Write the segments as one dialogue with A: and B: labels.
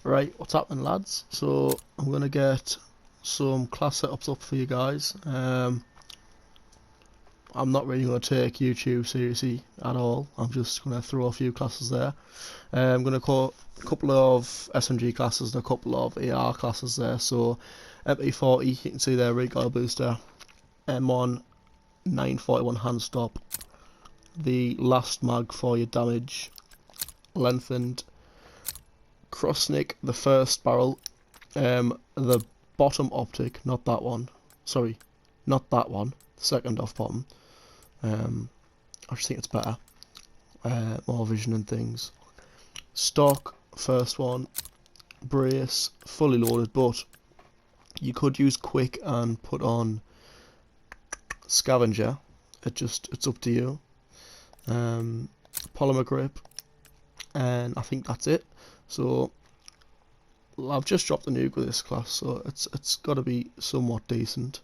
A: Right, what's happening, lads? So I'm gonna get some class setups up for you guys. I'm not really gonna take YouTube seriously at all. I'm just gonna throw a few classes there. I'm gonna call a couple of SMG classes and a couple of AR classes there. So MP40, you can see there, recoil booster, M1 941 hand stop, the last mag for your damage, lengthened, cross-nick, the first barrel, the bottom optic, not that one. Sorry, not that one. Second off bottom. I just think it's better. More vision and things. Stock, first one. Brace, fully loaded, but you could use quick and put on scavenger. It's up to you. Polymer grip, and I think that's it. So I've just dropped a nuke with this class, so it's got to be somewhat decent.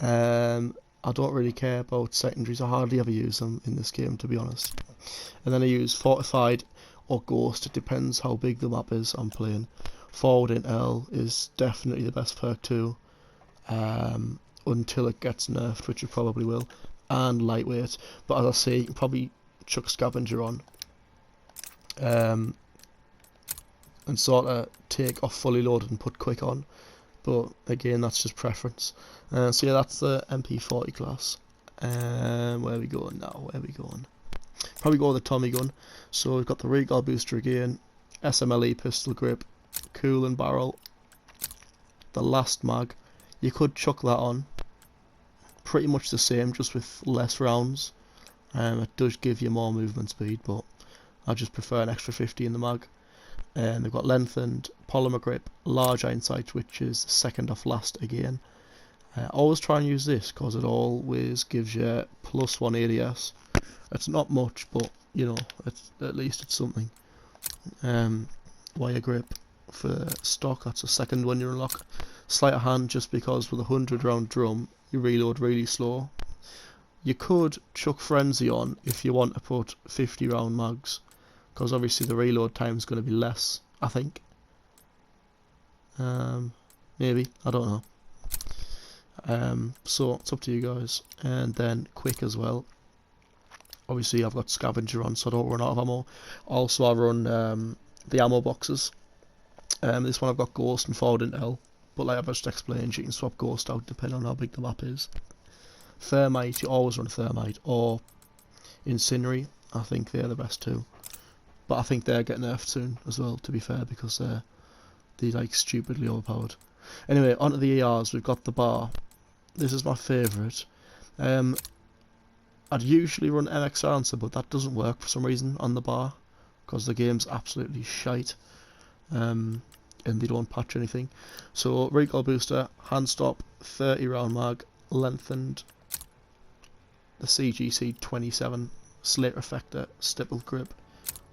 A: I don't really care about secondaries. I hardly ever use them in this game, to be honest. And then I use fortified or ghost. It depends how big the map is I'm playing. Forward intel is definitely the best perk too, until it gets nerfed, which it probably will. And lightweight, but as I say, you can probably chuck scavenger on. And sort of take off fully loaded and put quick on, but again, that's just preference. So yeah, that's the MP40 class. Where are we going now? Where are we going? Probably go with the Tommy gun. So we've got the recoil booster again, SMLE pistol grip, cooling barrel, the last mag. You could chuck that on. Pretty much the same, just with less rounds. It does give you more movement speed, but I just prefer an extra 50 in the mag. And they've got lengthened, polymer grip, large iron sight, which is second off last again. Always try and use this because it always gives you +1 ADS. It's not much, but you know, at least it's something. Wire grip for stock, that's the second one you unlock. Sleight of hand, just because with a 100-round drum you reload really slow. You could chuck frenzy on if you want to put 50-round mags, because obviously the reload time is going to be less, I think. Maybe, I don't know. So it's up to you guys. And then quick as well. Obviously I've got scavenger on, so I don't run out of ammo. Also I run the ammo boxes. This one I've got ghost and forward intel, but like I've just explained, you can swap ghost out depending on how big the map is. Thermite, you always run thermite, or incendiary. I think they're the best two. But I think they're getting nerfed soon as well, to be fair, because they're like stupidly overpowered. Anyway, onto the ARs, we've got the bar. This is my favourite. I'd usually run MX silencer, but that doesn't work for some reason on the bar, because the game's absolutely shite. And they don't patch anything. So recoil booster, hand stop, 30-round mag, lengthened, the CGC 27, slate effector, stipple grip,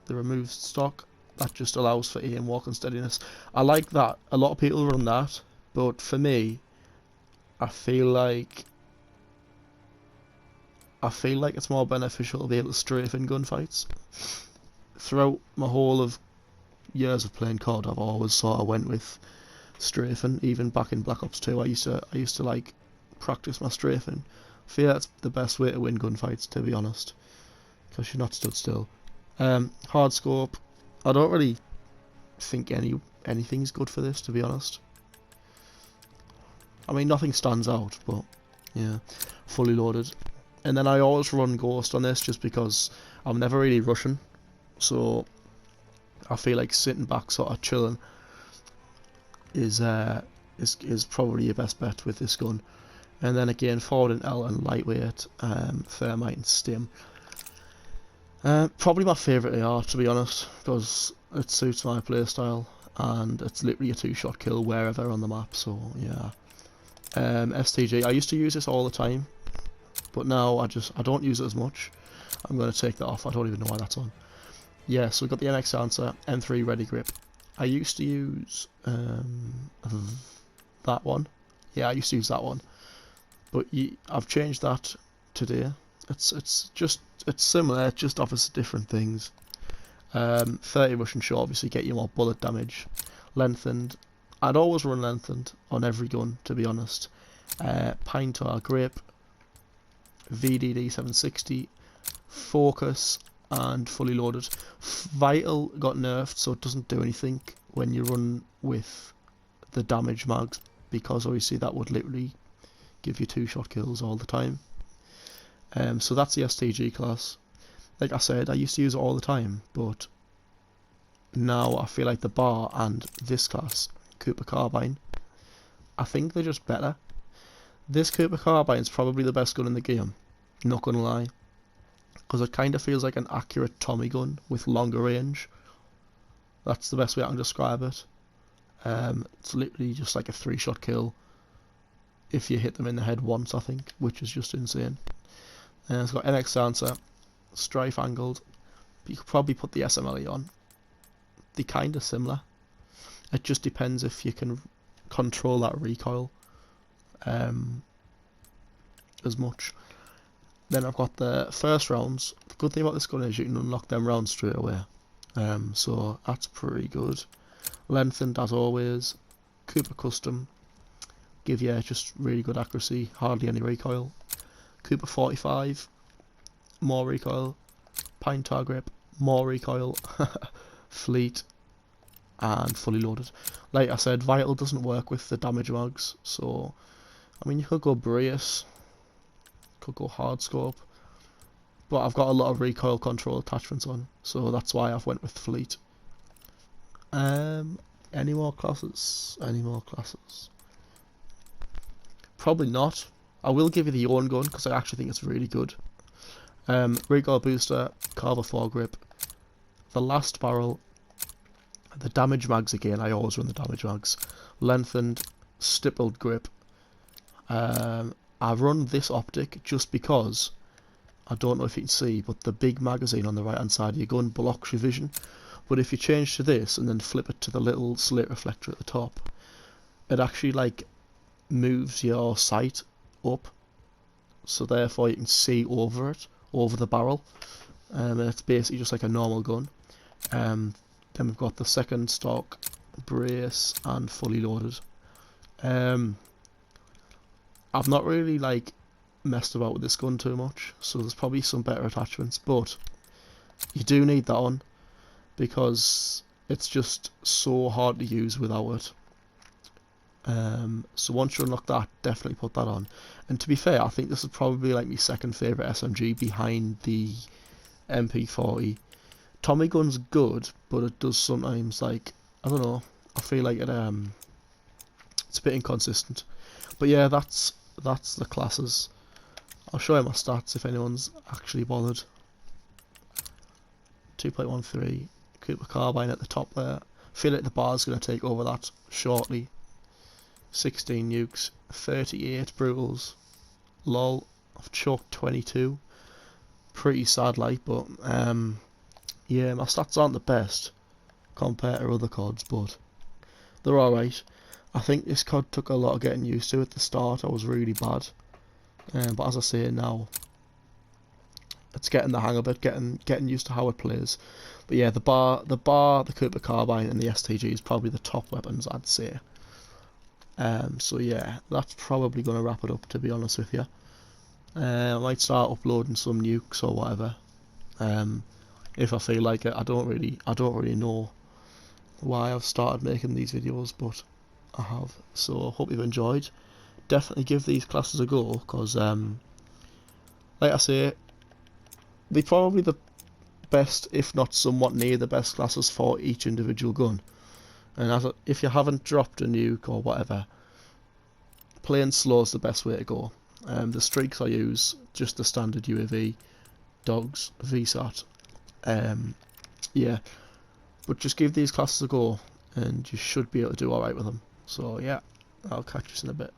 A: the removed stock. That just allows for aim, walk and steadiness. I like that. A lot of people run that, but for me, I feel like it's more beneficial to be able to strafe in gunfights. Throughout my whole of years of playing COD, I've always sort of went with strafing. Even back in Black Ops 2, I used to like practice my strafing. I feel that's the best way to win gunfights, to be honest, because you're not stood still. Hard scope. I don't really think anything's good for this, to be honest. I mean, nothing stands out, but yeah, fully loaded. And then I always run ghost on this just because I'm never really rushing, so I feel like sitting back, sort of chilling, is probably your best bet with this gun. And then again, forward intel and lightweight, thermite and stim. Probably my favourite AR, to be honest, because it suits my playstyle and it's literally a 2-shot kill wherever on the map. So yeah. STG, I used to use this all the time, but now I don't use it as much. I'm going to take that off. I don't even know why that's on. Yeah, so we've got the MX Silencer, M3 ready grip. I used to use that one. Yeah, I used to use that one, but I've changed that today. It's similar, it just offers different things. 30 rush and shot obviously get you more bullet damage. lengthened. I'd always run lengthened on every gun, to be honest. Pine tar grip, VDD 760, focus, and fully loaded. Vital got nerfed, so it doesn't do anything when you run with the damage mags, because obviously that would literally give you 2-shot kills all the time. So that's the STG class. Like I said, I used to use it all the time, but now I feel like the bar and this class, Cooper Carbine, I think they're just better. This Cooper Carbine is probably the best gun in the game, not gonna lie, because it kind of feels like an accurate Tommy gun with longer range. That's the best way I can describe it. It's literally just like a 3-shot kill if you hit them in the head once, I think, which is just insane. And it's got NX silencer, strife angled, but you could probably put the SMLE on. They're kind of similar. It just depends if you can control that recoil as much. Then I've got the first rounds. The good thing about this gun is you can unlock them rounds straight away. So that's pretty good. Lengthened as always. Cooper Custom. Give you just really good accuracy, hardly any recoil. Cooper 45. More recoil. Pine tar grip. More recoil. Fleet. And fully loaded. Like I said, Vital doesn't work with the damage mags, so I mean you could go brace, could go hard scope, but I've got a lot of recoil control attachments on, so that's why I've went with fleet. Any more classes? Any more classes? Probably not. I will give you the own gun because I actually think it's really good. Recoil booster, Carver foregrip, the last barrel, the damage mags again. I always run the damage mags. Lengthened, stippled grip. I run this optic just because I don't know if you can see, but the big magazine on the right hand side of your gun blocks your vision. But if you change to this and then flip it to the little slate reflector at the top, it actually like moves your sight up, so therefore you can see over it, over the barrel, and it's basically just like a normal gun. Then we've got the second stock, brace, and fully loaded. I've not really like messed about with this gun too much, so there's probably some better attachments, but you do need that on because it's just so hard to use without it. So once you unlock that, definitely put that on. And to be fair, I think this is probably like my second favourite SMG behind the MP40. Tommy gun's good, but it does sometimes, like, I don't know, I feel like it's a bit inconsistent. But yeah, that's the classes. I'll show you my stats if anyone's actually bothered. 2.13, Cooper Carbine at the top there. I feel like the bar's going to take over that shortly. 16 nukes, 38 brutals. Lol, I've choked 22. Pretty sad like, but yeah, my stats aren't the best compared to other CODs, but they're alright. I think this COD took a lot of getting used to at the start. I was really bad, but as I say now, it's getting the hang of it, getting used to how it plays. But yeah, the bar, the Cooper Carbine, and the STG is probably the top weapons, I'd say. So yeah, that's probably going to wrap it up, to be honest with you. I might start uploading some nukes or whatever, if I feel like it. I don't really know why I've started making these videos, but I have. So hope you've enjoyed. Definitely give these classes a go, because like I say, they're probably the best, if not somewhat near the best classes for each individual gun. And if you haven't dropped a nuke or whatever, playing slow is the best way to go. The streaks I use, just the standard UAV, dogs, VSAT. Yeah, but just give these classes a go and you should be able to do alright with them. So yeah, I'll catch you in a bit.